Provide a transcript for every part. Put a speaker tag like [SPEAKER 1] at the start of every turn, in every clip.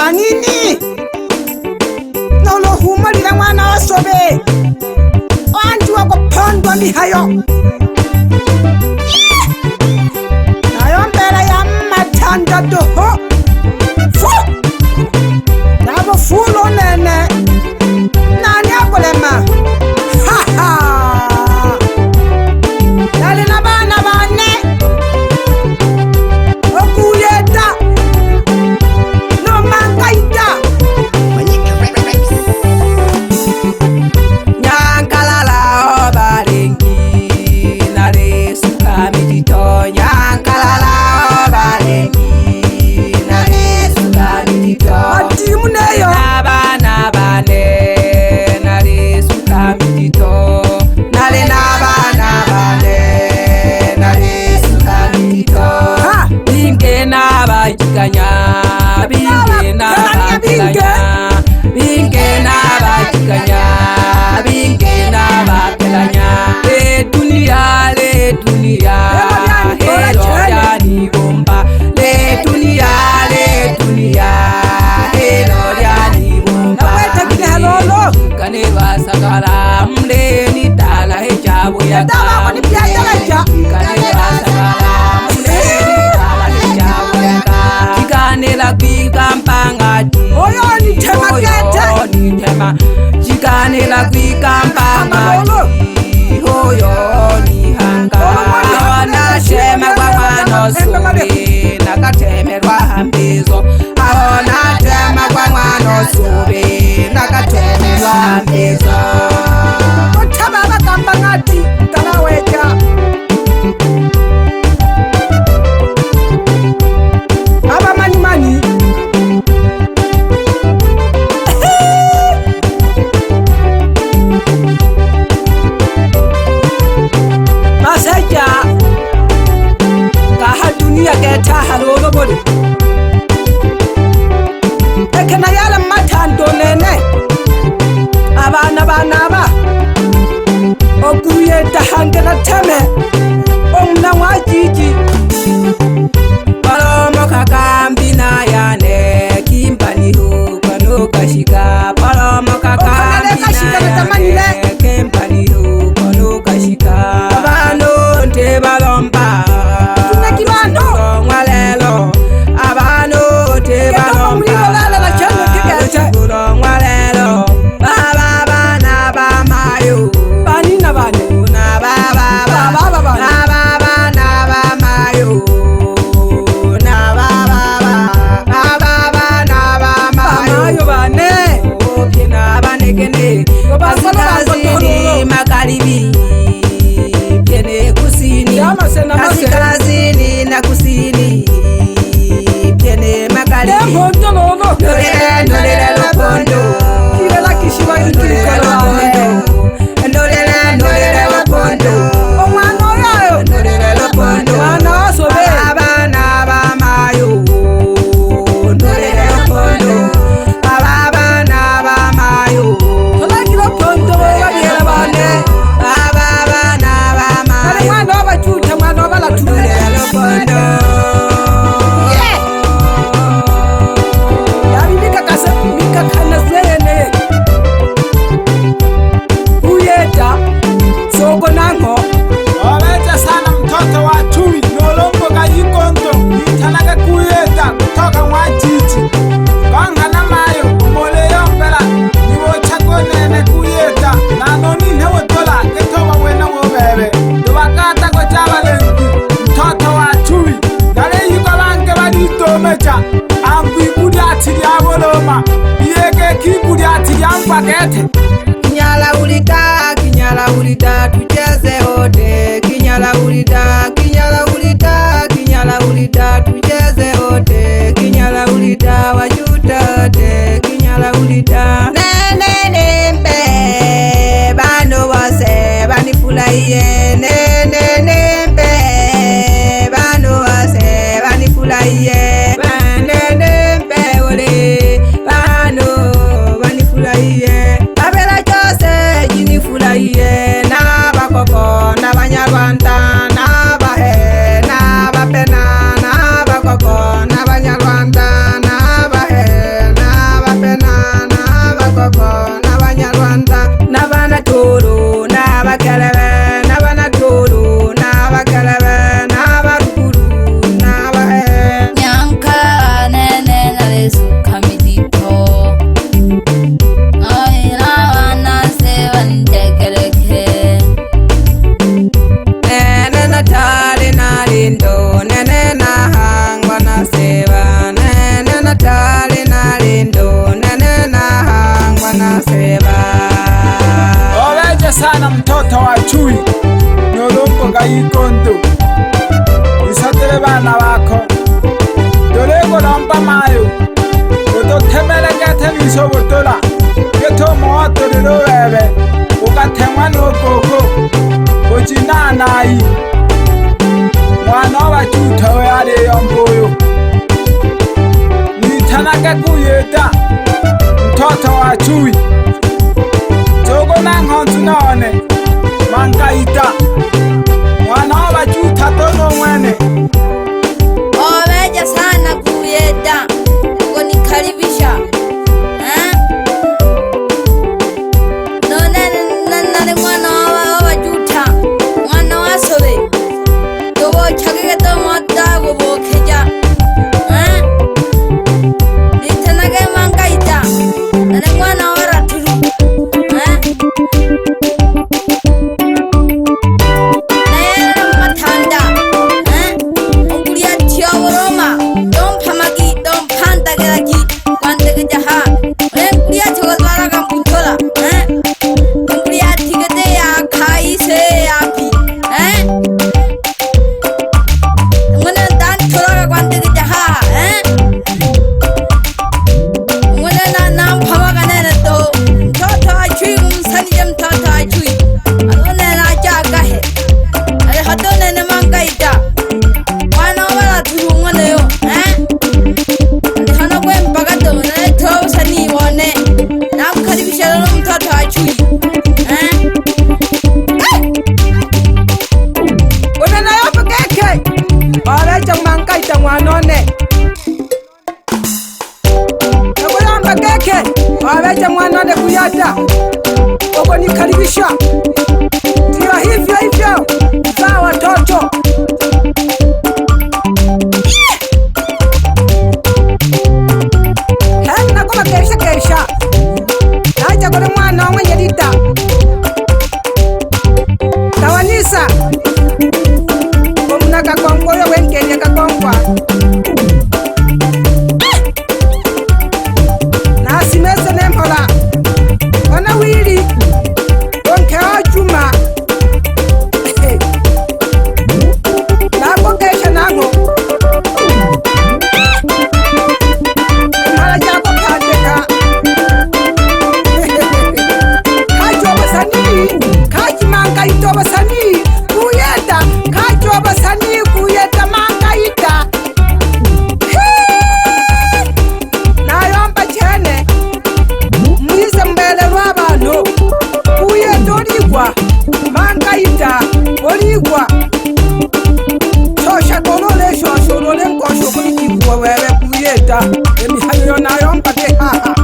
[SPEAKER 1] Panini Nolo humalira mwana wa sobe Wanju wako pondwa mihayo Nayo mbele ya matanda doho Fu Nabo fulo nene Nani akolema Ha ha Dali na bana bane Okuyeta No mangaita Nyankalala obarengi Nare suka mitito Nyankalala obarengi Nare suka mitito Atimu neyo Nabana bane Nare suka mitito Nale nabana bane Nare suka mitito Binge nabajiganya Binge nabajiganya Binge nabajiganya Binge nabajiganya Le dunia Helo yani bomba Le dunia Helo yani bomba Kane wasakala mle ni tala hejabu ya Kane wasakala mle ni tala hejabu ya Chikane la kwika mpangati Oyo ni tema kete ni tema Chikane la kwika mpangati Oyo ni hanga Awana shema kwa mwano sube Nakatemerwa hambizo Awana tema kwa mwano sube Nakatemerwa hambizo Kutama wakamba ngati Tanaweja Aba mani Maseja Kaha dunia geta halolo bode Ekena yala matando nene Abana ba Okuye tahangela teme Omna wajiji Palomo kakambi na yane Kimpani huko nukashika Palomo kakambi na yane Kimpani huko nukashika Abano nte balomba Tunekibano Mwalelo Abano nte balomba Chukuro mwalelo Baba bana ba mayo Bani na bani Na baba baba Na baba na ba mayo Na baba Na baba na ba mayo bane Opye na bane kene Kasikazini makaribi Piene kusini Kasikazini na kusini Piene makaribi Ndolele lopondo Kilela kishiba ikilikala Ndolele lopondo Omano yayo Ndolele lopondo Mwana wasobe Abana ba mayo Ndolele lopondo Abana ba mayo Tolaki lopondo Yabiyela bane Abana ba mayo Mwana wabachuta mwana wabala Ndolele lopondo Soko nango Oweja sana mtoto wa chui Nolombo kayikondo Itanaka kuyeta kutoka mwajiji Konga na mayo Umole yombela Niwo chako nene kuyeta Nanoni newo tola Ketowa wena wobebe Dubakata kwa java lengi Mtoto wa chui Dale yuko bange badito mecha Ambi kudi atiri aboloma Yeke kikudi atiri ampakete Kinyala ulita tucheze hote Kinyala ulita tucheze hote Kinyala ulita wajuta hote Kinyala ulita Nene mpe Bano wase banifulaiye Nene mpe Bano wase banifulaiye Nene mpe ole Bano banifulaiye Babela chose jinifulaiye Na bakoko na banyarwanda Na
[SPEAKER 2] nalindo nene nahangwa naseba nene Natali nalindo nene nahangwa naseba.
[SPEAKER 1] Oveje sana mtoto wa chui nolombo gayigondo isatele bana bako dolego lomba mayo utotemelekete bisobotola geto mootolelo bebe ugatemwa n'okoko ojinanayi mwana w'abacutowe ariyo mbuyu nitanage kuyeta mtoto wa chui zogo nankhonzu none mangaita mwana w'abacuta tono mwene.
[SPEAKER 3] Oveja sana kuyeta kunikaribisha none mwana w'abajuta mwana wasobe tobochagege tomota gobokeja nitanage mangaita none mwana w'abaraturu
[SPEAKER 2] waweja mwanane kuyata ogo nikaribisha tira hivyo hivyo za watoto hana koma kesha naja kule mwana mwenye lita tawanisa omuna kakongolo wenkenya kakongwa nasimese nempola ona wili onke ojuma nakokesha nango mala jako kandeka kajobasani kajimanga itobasani kuyeta kajobasani kuyeta mangaita nayomba chene mwize mbele lw'abantu kuyeta oligwa mangaita oligwa shosha golole shosho lole nkosho kulikibwa wewe kuyeta emihayo yo nayomba ke haha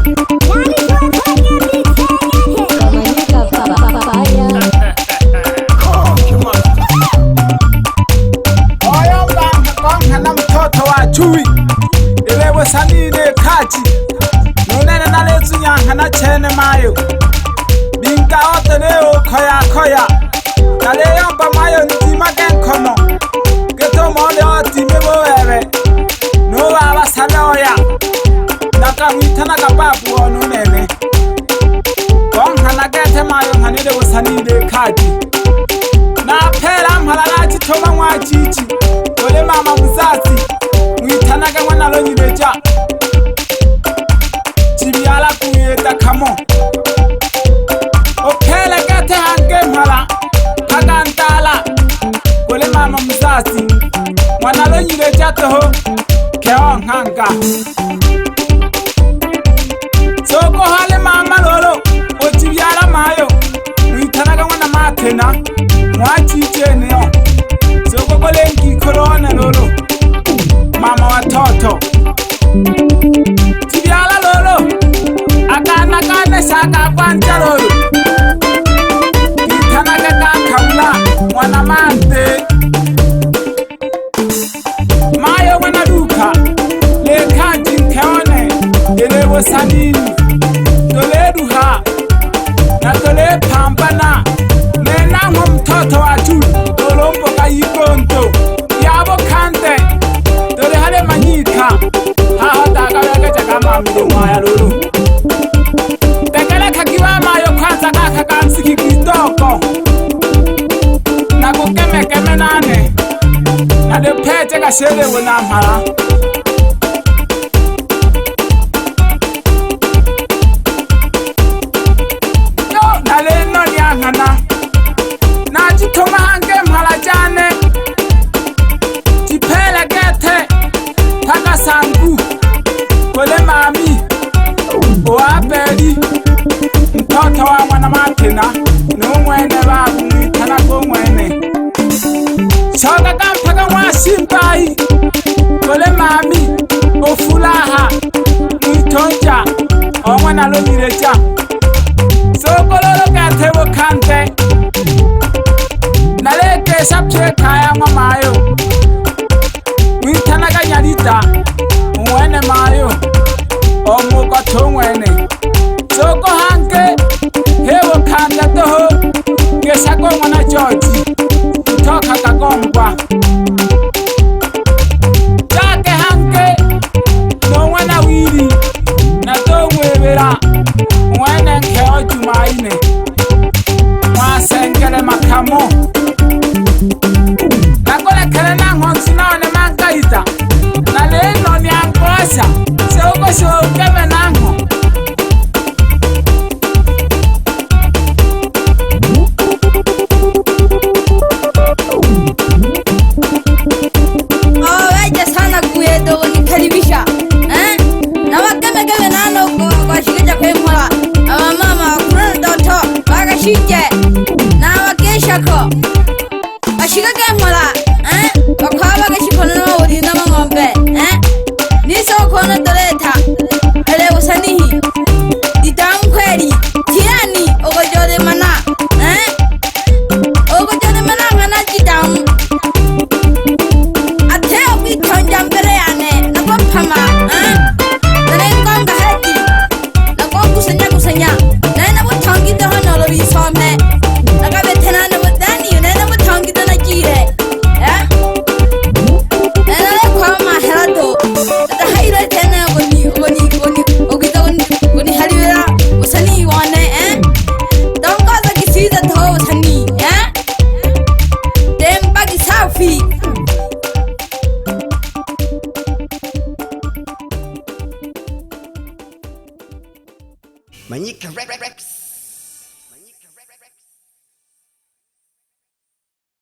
[SPEAKER 1] oyombangakonkana mtoto wa chui ilewe sanine kachi nunene nalesunyankana chene mayo binga oteneo koya naleyomba mayo ntimage nkono getomole otime bowewe nobaba saloya nakamwitanaga babu onunene konkana gete mayo nkanilewe sanine kachi napela mphala nachitoma mwachichi ole mama muzazi mwitanaga mwana lonyibeja chibyala kuyeta kamo opele gete hange mphala hagantala ole mama muzazi mwana lonyibeja toho keo nkanga soko hale mama lolo ochibyala mayo mwitanaga mwana matena mwachijeneo sokokolengi korona lolo mama watoto tibyala lolo akana kane saka kwanja lolo itanaga kakamla mwana mante mayo mwana duka lekaji nkeone elewo sanini toleduha na tole pambana nena mtoto wa chui olombo gayigonto ya mwaya lulu tekele kakiwa mayo kwanza kaka kamsiki kitoko na kukeme keme nane na de pete kashele wena mhala yo na leno nyangana na jitoma hange mhala jane jipele gete taka sangu kole mami oapeli mtoto wa mwana matina n'umwene babu mwitana ko mwene shoga kampaka mwashimbayi kole mami ofulaha mwitonja omwana lomireja sokololo gatebo kante nalekesha pyekaya mwa mayo mwitana kanyalita mwene mayo omukoto mwene soko hanke hewo kanda toho gesako mwana George toka kagombwa jake hanke no mwana wiri na to mwebera mwene nkeo Jumaine mwasengele makamo nakole kele na ngonsi naone mankaita na leno ni ankosa soko shokeme nango
[SPEAKER 3] na wakeshako ashika kemola wakwaba gashikono na wodi na ngombe niso kono doleta ele usanihi ditamkweri tiani ogojode mana ogojode mana ngana ditam ateo bitonja mbere yane na bompama na ngonga heti na kusanya na botongi de hono lo bisome
[SPEAKER 4] Manyika Rex.